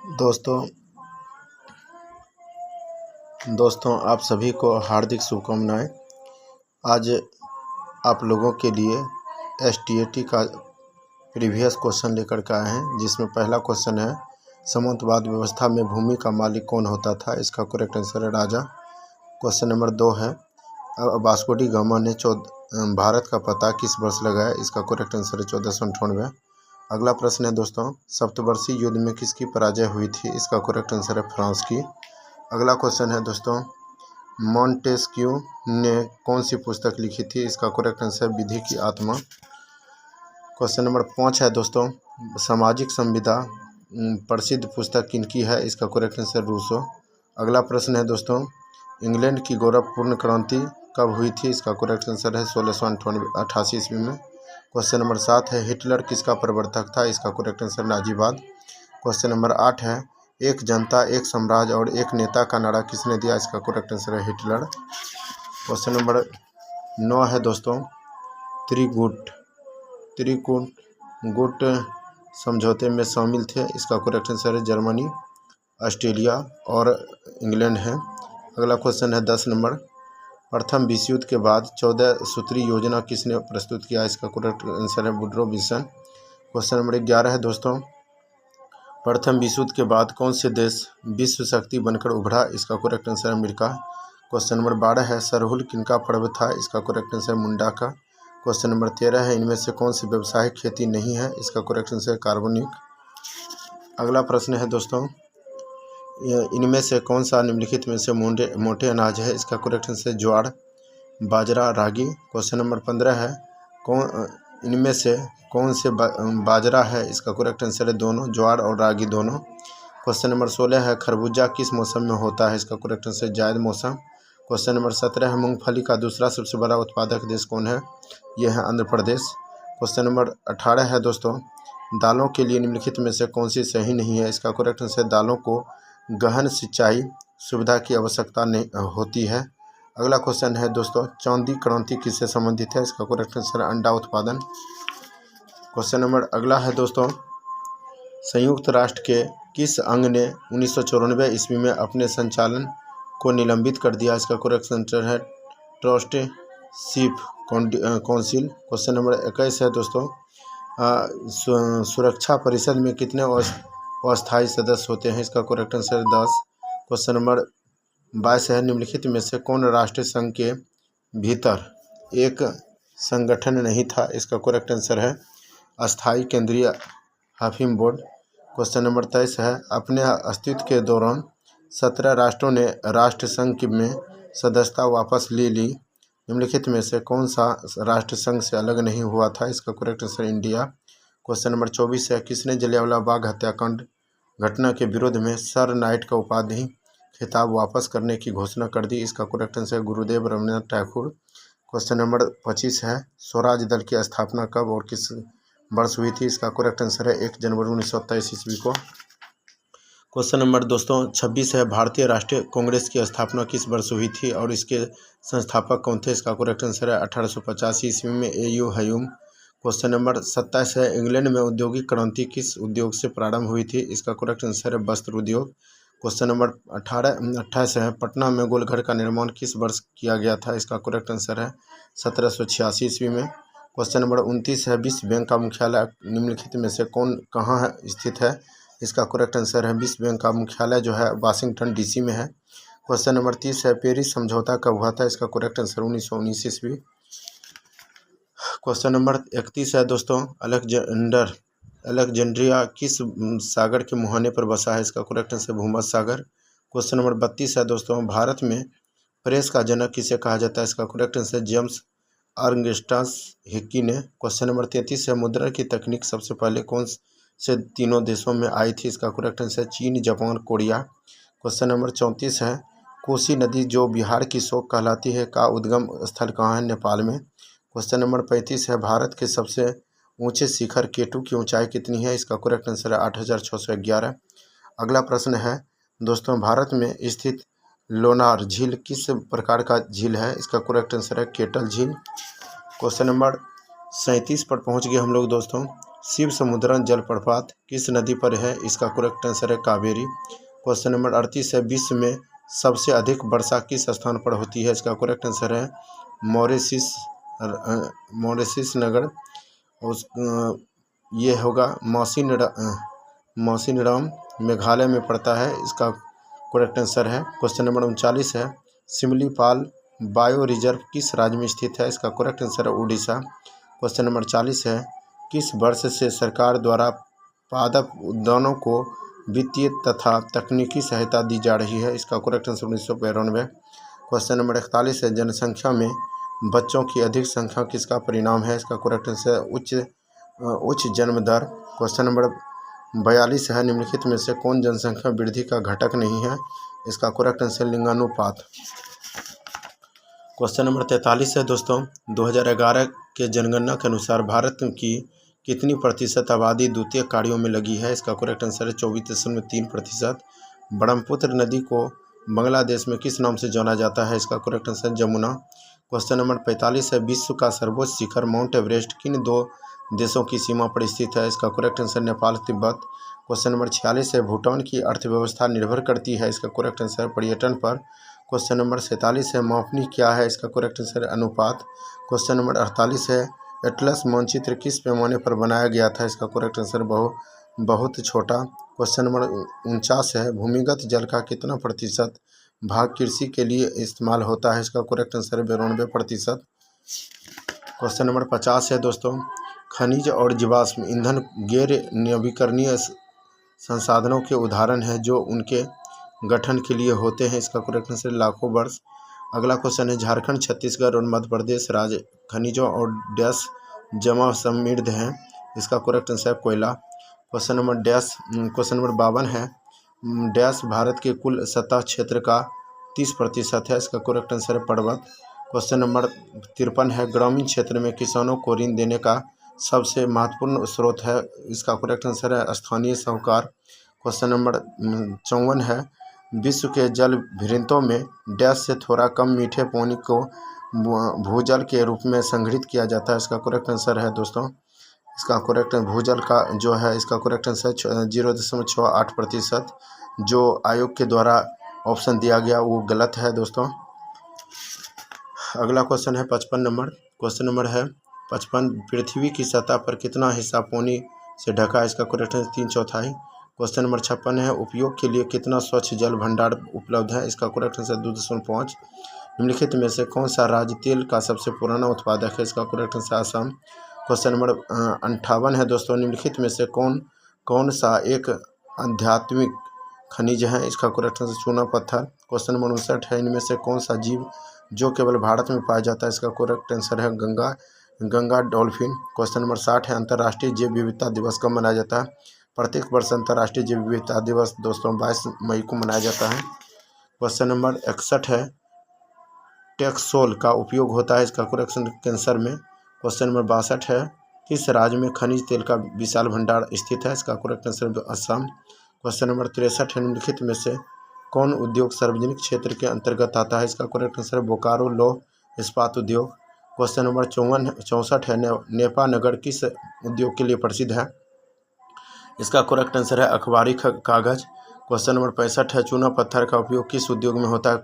दोस्तों आप सभी को हार्दिक शुभकामनाएं। आज आप लोगों के लिए एसटीईटी का प्रीवियस क्वेश्चन लेकर के आए हैं, जिसमें पहला क्वेश्चन है सामंतवाद व्यवस्था में भूमि का मालिक कौन होता था। इसका करेक्ट आंसर है राजा। क्वेश्चन नंबर 2 है वास्को डी गामा ने भारत का पता किस वर्ष लगाया। इसका करेक्ट आंसर है 1498। अगला प्रश्न है दोस्तों, सप्तवर्षीय युद्ध में किसकी पराजय हुई थी। इसका करेक्ट आंसर है फ्रांस की। अगला क्वेश्चन है दोस्तों, मॉन्टेस्क्यू ने कौन सी पुस्तक लिखी थी। इसका करेक्ट आंसर विधि की आत्मा। क्वेश्चन नंबर 5 है दोस्तों, सामाजिक संविदा प्रसिद्ध पुस्तक किनकी है। इसका करेक्ट आंसर रूसो। अगला प्रश्न है दोस्तों, इंग्लैंड की गौरवपूर्ण क्रांति कब हुई थी। इसका करेक्ट आंसर है 1688 ईस्वी में। क्वेश्चन नंबर 7 है हिटलर किसका प्रवर्तक था। इसका करेक्ट आंसर नाजीवाद। क्वेश्चन नंबर 8 है एक जनता एक साम्राज्य और एक नेता का नारा किसने दिया। इसका करेक्ट आंसर है हिटलर। क्वेश्चन नंबर 9 है दोस्तों, त्रिकूट समझौते में शामिल थे। इसका करेक्ट आंसर है जर्मनी, ऑस्ट्रेलिया और इंग्लैंड है। अगला क्वेश्चन है 10 नंबर, प्रथम विश्व युद्ध के बाद 14 सूत्री योजना किसने प्रस्तुत किया। इसका करेक्ट आंसर है वुड्रो विल्सन। क्वेश्चन नंबर 11 है दोस्तों, प्रथम विश्व युद्ध के बाद कौन से देश विश्व शक्ति बनकर उभरा। इसका करेक्ट आंसर है अमेरिका। क्वेश्चन नंबर 12 है सरहुल किनका पर्व था। इसका करेक्ट आंसर मुंडा का। क्वेश्चन नंबर 13 है इनमें से कौन सी व्यावसायिक खेती नहीं है। इसका करेक्ट आंसर है कार्बनिक। अगला प्रश्न है दोस्तों, इनमें से कौन सा निम्नलिखित में से मोटे अनाज है। इसका करेक्ट आंसर ज्वार, बाजरा, रागी। क्वेश्चन नंबर 15 है इनमें से कौन से बाजरा है। इसका करेक्ट आंसर है दोनों, ज्वार और रागी दोनों। क्वेश्चन नंबर 16 है खरबूजा किस मौसम में होता है। इसका करेक्ट आंसर जायद मौसम। क्वेश्चन नंबर 17 है मूंगफली का दूसरा सबसे बड़ा उत्पादक देश कौन है। यह है आंध्र प्रदेश। क्वेश्चन नंबर 18 है दोस्तों, दालों के लिए निम्नलिखित में से कौन सी सही नहीं है। इसका करेक्ट आंसर दालों को गहन सिंचाई सुविधा की आवश्यकता नहीं होती है। अगला क्वेश्चन है दोस्तों, चांदी क्रांति किससे संबंधित है। इसका करेक्ट आंसर अंडा उत्पादन। क्वेश्चन नंबर अगला है दोस्तों, संयुक्त राष्ट्र के किस अंग ने 1994 ईस्वी में अपने संचालन को निलंबित कर दिया। इसका करेक्ट आंसर है ट्रस्टीशिप काउंसिल। क्वेश्चन नंबर 21 है दोस्तों, सुरक्षा परिषद में कितने अस्थायी सदस्य होते हैं। इसका करेक्ट आंसर 10। क्वेश्चन नंबर 22 है निम्नलिखित में से कौन राष्ट्रीय संघ के भीतर एक संगठन नहीं था। इसका करेक्ट आंसर है अस्थायी केंद्रीय हाकिम बोर्ड। क्वेश्चन नंबर 23 है अपने अस्तित्व के दौरान 17 राष्ट्रों ने राष्ट्र संघ में सदस्यता वापस ले ली। निम्नलिखित में से कौन सा राष्ट्र संघ से अलग नहीं हुआ था। इसका correct answer India. Question number 24 है किसने जलियांवाला बाग हत्याकांड घटना के विरोध में सर नाइट का उपाधि खिताब वापस करने की घोषणा कर दी। इसका correct answer Gurudev Rabindranath Tagore. Question number 25 है स्वराज दल की स्थापना कब और किस वर्ष हुई थी। इसका करेक्ट आंसर है 1 जनवरी 1927 ईस्वी को। क्वेश्चन नंबर दोस्तों 26 है भारतीय राष्ट्रीय कांग्रेस की स्थापना किस वर्ष हुई थी और इसके संस्थापक कौन थे। इसका करेक्ट आंसर है 1885 ईस्वी में ए.यू. ह्यूम। क्वेश्चन नंबर 27 है इंग्लैंड में औद्योगिक क्रांति किस उद्योग से प्रारंभ हुई थी। इसका करेक्ट आंसर है वस्त्र उद्योग। क्वेश्चन नंबर 28 है पटना में गोलघर का निर्माण किस वर्ष किया गया था। इसका करेक्ट आंसर है 1786 ईस्वी में। क्वेश्चन नंबर 29 है विश्व बैंक का मुख्यालय निम्नलिखित में से कहाँ स्थित है। इसका करेक्ट आंसर है विश्व बैंक का मुख्यालय जो है वाशिंगटन डीसी में है। क्वेश्चन नंबर 30 है पेरिस समझौता कब हुआ था। इसका करेक्ट आंसर 1919 ईस्वी। क्वेश्चन नंबर 31 है दोस्तों, अलेक्जेंड्रिया किस सागर के मुहाने पर बसा है। इसका करेक्ट आंसर भूमध्य सागर। क्वेश्चन नंबर 32 है दोस्तों, भारत में प्रेस का जनक किसे कहा जाता है। इसका करेक्ट आंसर जेम्स अर्गस्टस हिक्की ने। क्वेश्चन नंबर 33 है मुद्रण की तकनीक सबसे पहले कौन से तीनों देशों में आई थी। इसका करेक्ट आंसर चीन, जापान, कोरिया। क्वेश्चन नंबर 34 है कोसी नदी जो बिहार की शोक कहलाती है का उद्गम स्थल कहाँ है। नेपाल में। क्वेश्चन नंबर 35 है भारत के सबसे ऊंचे शिखर केटू की ऊंचाई कितनी है। इसका करेक्ट आंसर है 8611। अगला प्रश्न है दोस्तों, भारत में स्थित लोनार झील किस प्रकार का झील है। इसका करेक्ट आंसर है केटल झील। क्वेश्चन नंबर 37 पर पहुंच गए हम लोग दोस्तों, शिव समुद्रम जलप्रपात किस नदी पर है? इसका करेक्ट आंसर है कावेरी। क्वेश्चन नंबर 38 है, विश्व में सबसे अधिक वर्षा किस स्थान पर होती है? इसका करेक्ट आंसर है मॉरिशस नगर। उस ये होगा मौसिनराम मेघालय में पड़ता है। इसका करेक्ट आंसर है। क्वेश्चन नंबर 39 है, सिमलीपाल बायो रिजर्व किस राज्य में स्थित है? इसका करेक्ट आंसर है उड़ीसा। क्वेश्चन नंबर 40 है, किस वर्ष से सरकार द्वारा पादप उद्यानों को वित्तीय तथा तकनीकी सहायता दी जा रही है? इसका करेक्ट आंसर 1992। क्वेश्चन नंबर 41 है, जनसंख्या में बच्चों की अधिक संख्या किसका परिणाम है? इसका करेक्ट आंसर उच्च जन्म दर। क्वेश्चन नंबर 42 है, निम्नलिखित में से कौन जनसंख्या वृद्धि का घटक नहीं है? इसका करेक्ट आंसर लिंगानुपात। क्वेश्चन नंबर 43 है दोस्तों, 2011 के जनगणना के अनुसार भारत की कितनी प्रतिशत आबादी द्वितीय कार्यों में लगी है? इसका करेक्ट आंसर है 24.3%। ब्रह्मपुत्र नदी को बांग्लादेश में किस नाम से जाना जाता है? इसका correct answer Jamuna. Question number 45 है, विश्व का सर्वोच्च शिखर माउंट एवरेस्ट किन दो देशों की सीमा पर स्थित है? इसका correct answer Nepal Tibet. Question number 46 है, भूटान की अर्थव्यवस्था निर्भर करती है? इसका करेक्ट आंसर पर्यटन पर। क्वेश्चन नंबर 47 है, मापनी क्या है? इसका करेक्ट आंसर अनुपात। क्वेश्चन नंबर 48 है, एटलस मानचित्र किस पैमाने पर बनाया गया था? इसका करेक्ट आंसर बहुत छोटा। क्वेश्चन नंबर 49 है, भूमिगत जल का कितना प्रतिशत भाग कृषि के लिए इस्तेमाल होता है? इसका करेक्ट आंसर 92%। क्वेश्चन नंबर 50 है दोस्तों, खनिज और जीवाश्म ईंधन गैर नवीकरणीय संसाधनों के उदाहरण हैं जो उनके गठन के लिए होते हैं? इसका करेक्ट आंसर लाखों वर्ष। अगला क्वेश्चन है, झारखंड, छत्तीसगढ़ और मध्य प्रदेश राज्य खनिजों और डैश जमा समृद्ध हैं? इसका करेक्ट आंसर कोयला। क्वेश्चन नंबर 52 है, डैश भारत के कुल सतह क्षेत्र का 30% है? इसका करेक्ट आंसर है पर्वत। क्वेश्चन नंबर 53 है, ग्रामीण क्षेत्र में किसानों को ऋण देने का सबसे महत्वपूर्ण स्रोत है? इसका करेक्ट आंसर है स्थानीय साहूकार। क्वेश्चन नंबर 54 है, विश्व के जल भिन्नताओं में डैश से थोड़ा कम मीठे पानी को भूजल के रूप में संग्रहित किया जाता है? इसका करेक्ट आंसर है दोस्तों, इसका करेक्ट भूजल का जो है इसका करेक्ट आंसर 0.68%। जो आयोग के द्वारा ऑप्शन दिया गया वो गलत है दोस्तों। अगला क्वेश्चन है 55 नंबर। क्वेश्चन नंबर है 55, पृथ्वी की सतह पर कितना हिस्सा पानी से ढका है? इसका करेक्ट आंसर 3/4। क्वेश्चन नंबर 56 है, उपयोग के लिए कितना स्वच्छ जल भंडार उपलब्ध है? इसका करेक्ट आंसर 2.5। निम्नलिखित में से कौन सा राज्य तेल का सबसे पुराना उत्पादक है? इसका correct answer Assam. Question number 58 है दोस्तों, निम्नलिखित में से कौन सा एक आध्यात्मिक खनिज है? इसका करेक्ट आंसर चूना पत्थर। क्वेश्चन नंबर 59 है, इनमें से कौन सा जीव जो केवल भारत में पाया जाता है? इसका करेक्ट आंसर है गंगा डॉल्फिन। क्वेश्चन नंबर 60 है, अंतर्राष्ट्रीय जैव विविधता दिवस कब मनाया जाता है? प्रत्येक वर्ष अंतर्राष्ट्रीय जैव विविधता दिवस दोस्तों 22 मई को मनाया जाता है। क्वेश्चन नंबर 61 है, टेक्सोल का उपयोग होता है? इसका करेक्ट कैंसर में। क्वेश्चन नंबर 62 है, किस राज्य में खनिज तेल का विशाल भंडार स्थित है? इसका correct answer Assam. Question number 63 है, निम्नलिखित में से कौन उद्योग सार्वजनिक क्षेत्र के अंतर्गत आता है? इसका करेक्ट आंसर बोकारो लौह इस्पात उद्योग। क्वेश्चन नंबर 64 है, नेपा नगर किस उद्योग के लिए प्रसिद्ध है? इसका करेक्ट आंसर है अखबारी कागज। क्वेश्चन नंबर 65 है, चूना पत्थर का उपयोग किस उद्योग में होता है?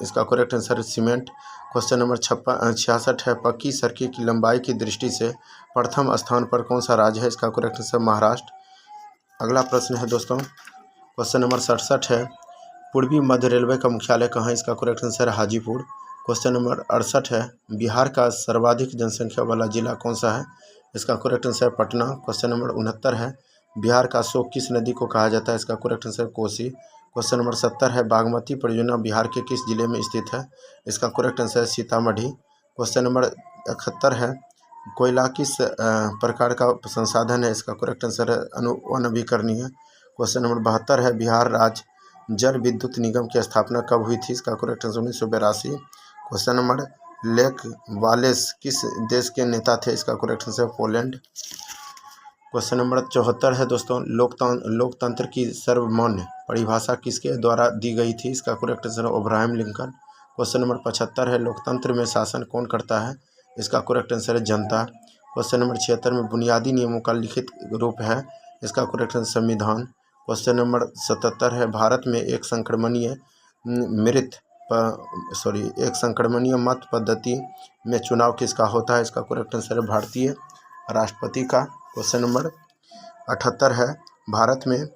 इसका करेक्ट आंसर है सीमेंट। क्वेश्चन नंबर 66 है, पक्की सड़कें की लंबाई की दृष्टि से प्रथम स्थान पर कौन सा राज्य है? इसका करेक्ट आंसर महाराष्ट्र। अगला प्रश्न है दोस्तों, क्वेश्चन नंबर 67 है, पूर्वी मध्य रेलवे का मुख्यालय कहाँ है? इसका करेक्ट आंसर है हाजीपुर। क्वेश्चन नंबर 68 है, बिहार का सर्वाधिक जनसंख्या वाला जिला कौन सा है? इसका correct answer Patna. Question number 69 है, बिहार का शोक किस नदी को कहा जाता है? इसका correct answer Kosi. Question number 70 है, बागमती परियोजना बिहार के किस जिले में स्थित है? इसका करेक्ट आंसर है सीतामढ़ी। क्वेश्चन नंबर 71 है, कोयला किस प्रकार का संसाधन है? इसका करेक्ट आंसर है अनवीकरणीय। क्वेश्चन नंबर 72 है, बिहार राज्य जल विद्युत निगम की स्थापना कब हुई थी? इसका correct answer 1982। Question number lake wireless किस देश के नेता थे? इसका correct answer Poland. Question number 74 है दोस्तों, लोकतंत्र की सर्वमान्य परिभाषा किसके द्वारा दी गई थी? इसका correct answer Abraham Lincoln. Question number 75 है, लोकतंत्र में शासन कौन करता है? इसका करेक्ट आंसर है जनता। क्वेश्चन नंबर 76 में बुनियादी नियमों का लिखित रूप है, इसका करेक्ट आंसर संविधान। क्वेश्चन नंबर 77 है, भारत में एक संक्रमणीय मत पद्धति में चुनाव किसका होता है, इसका करेक्ट आंसर है भारतीय राष्ट्रपति का। क्वेश्चन नंबर 78 है, भारत में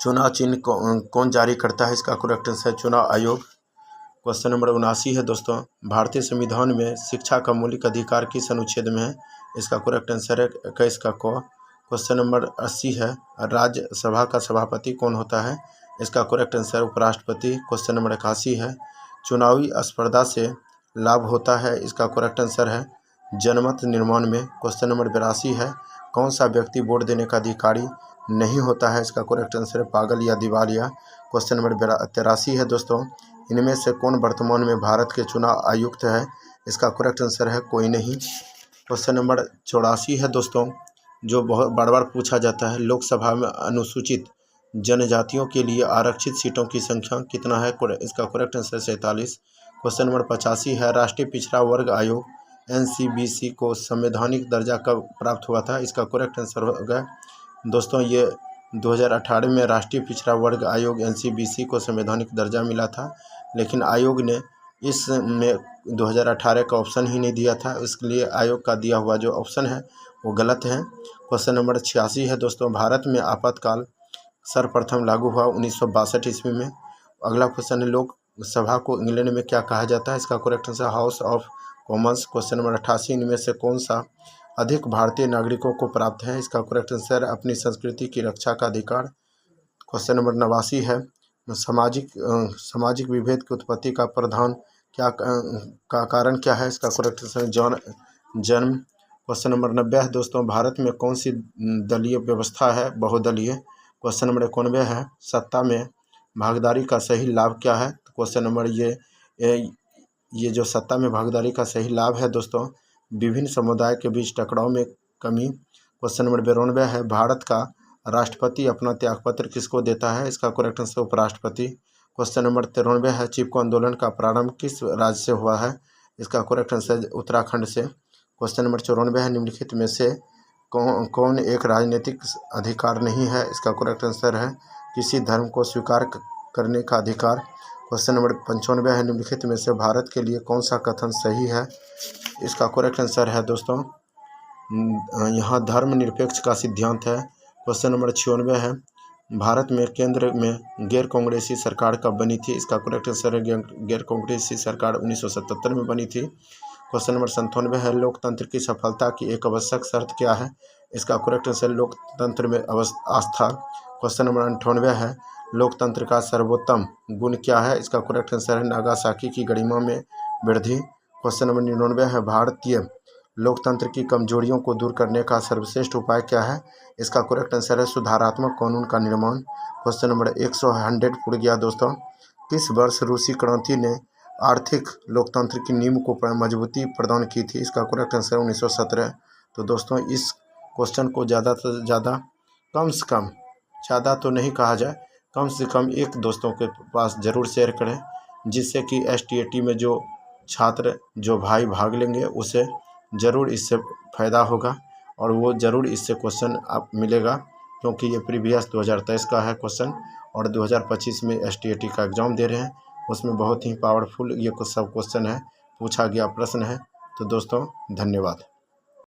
चुनाव चिन्ह कौन जारी करता है, इसका करेक्ट आंसर है चुनाव आयोग। क्वेश्चन नंबर 79 है दोस्तों, भारतीय संविधान में शिक्षा का मौलिक अधिकार किस अनुच्छेद में है, इसका करेक्ट आंसर है 21 का क। क्वेश्चन नंबर 80 है, राज्यसभा का सभापति कौन होता है, इसका करेक्ट आंसर उपराष्ट्रपति। क्वेश्चन नंबर 81 है, चुनावी स्पर्धा से लाभ होता है, इसका करेक्ट आंसर है जनमत निर्माण में। क्वेश्चन नंबर 82 है, कौन सा व्यक्ति वोट देने का अधिकारी नहीं होता है, इसका करेक्ट आंसर है पागल या दिवालिया। क्वेश्चन नंबर 83 है दोस्तों, इनमें से कौन वर्तमान में भारत के चुनाव आयुक्त है, इसका करेक्ट आंसर है कोई नहीं। क्वेश्चन नंबर 84 है दोस्तों, जो बहुत बार बार पूछा जाता है, लोकसभा में अनुसूचित जनजातियों के लिए आरक्षित सीटों की संख्या कितना है, इसका करेक्ट आंसर 47। क्वेश्चन नंबर 85 है, राष्ट्रीय पिछड़ा वर्ग आयोग NCBC को संवैधानिक दर्जा कब प्राप्त हुआ था, इसका करेक्ट आंसर होगा दोस्तों ये 2018 में राष्ट्रीय पिछड़ा वर्ग आयोग NCBC को संवैधानिक दर्जा मिला था, लेकिन आयोग ने इसमें 2018 का ऑप्शन ही नहीं दिया था, इसके लिए आयोग का दिया हुआ जो ऑप्शन है वो गलत है। क्वेश्चन नंबर 86 है दोस्तों, भारत में आपातकाल सर्वप्रथम लागू हुआ 1962 ईस्वी में। अगला क्वेश्चन है, लोकसभा को इंग्लैंड में क्या कहा जाता है, इसका correct answer house of Commons. Question number 88, इनमें से कौन सा अधिक भारतीय नागरिकों को प्राप्त है, इसका करेक्ट आंसर अपनी संस्कृति की रक्षा का अधिकार। क्वेश्चन नंबर 89 है, सामाजिक विभेद की उत्पत्ति का प्रधान का कारण क्या है, इसका करेक्ट आंसर जन्म। क्वेश्चन नंबर 90 है दोस्तों, भारत में कौन सी दलीय व्यवस्था है, बहुदलीय। क्वेश्चन नंबर 91 है, सत्ता में भागीदारी का सही लाभ क्या है। क्वेश्चन नंबर ये जो सत्ता में भागीदारी का सही लाभ है दोस्तों, विभिन्न समुदाय के बीच टकराव में कमी। क्वेश्चन नंबर 92 है, भारत का राष्ट्रपति अपना त्यागपत्र किसको देता है, इसका करेक्ट आंसर उपराष्ट्रपति। क्वेश्चन नंबर 93 है, चिपको आंदोलन का प्रारंभ किस राज्य से हुआ है, इसका करेक्ट आंसर उत्तराखंड से। क्वेश्चन नंबर 94 है, निम्नलिखित में से कौन एक राजनीतिक अधिकार नहीं है, इसका करेक्ट आंसर है किसी धर्म को स्वीकार करने का अधिकार। क्वेश्चन नंबर 95 है, निम्नलिखित में से भारत के लिए कौन सा कथन सही है, इसका करेक्ट आंसर है दोस्तों यहाँ धर्मनिरपेक्ष का सिद्धांत है। क्वेश्चन नंबर 96 है, भारत में केंद्र में गैर कांग्रेसी सरकार कब बनी थी, इसका करेक्ट आंसर है गैर कांग्रेसी सरकार 1977 में बनी थी। क्वेश्चन नंबर 97 है, लोकतंत्र की सफलता की एक आवश्यक शर्त क्या है, इसका करेक्ट आंसर लोकतंत्र में आस्था। क्वेश्चन नंबर 98 है, लोकतंत्र का सर्वोत्तम गुण क्या है, इसका करेक्ट आंसर है नागासाकी की गरिमा में वृद्धि। क्वेश्चन नंबर 99 है, भारतीय लोकतंत्र की कमजोरियों को दूर करने का सर्वश्रेष्ठ उपाय क्या है, इसका करेक्ट आंसर है सुधारात्मक कानून का निर्माण। क्वेश्चन नंबर 100 पूर्ण गया दोस्तों, किस वर्ष रूसी क्रांति ने आर्थिक लोकतंत्र की नींव को मजबूती प्रदान की थी, इसका करेक्ट आंसर 1917। तो दोस्तों इस क्वेश्चन को ज़्यादा से ज़्यादा कम से कम, ज़्यादा तो नहीं कहा जाए, कम से कम एक दोस्तों के पास ज़रूर शेयर करें, जिससे कि STAT में जो छात्र जो भाई भाग लेंगे उसे ज़रूर इससे फ़ायदा होगा और वो ज़रूर इससे क्वेश्चन आप मिलेगा, क्योंकि ये प्रीवियस 2023 का है क्वेश्चन और 2025 में STAT का एग्ज़ाम दे रहे हैं, उसमें बहुत ही पावरफुल ये सब क्वेश्चन है, पूछा गया प्रश्न है। तो दोस्तों धन्यवाद।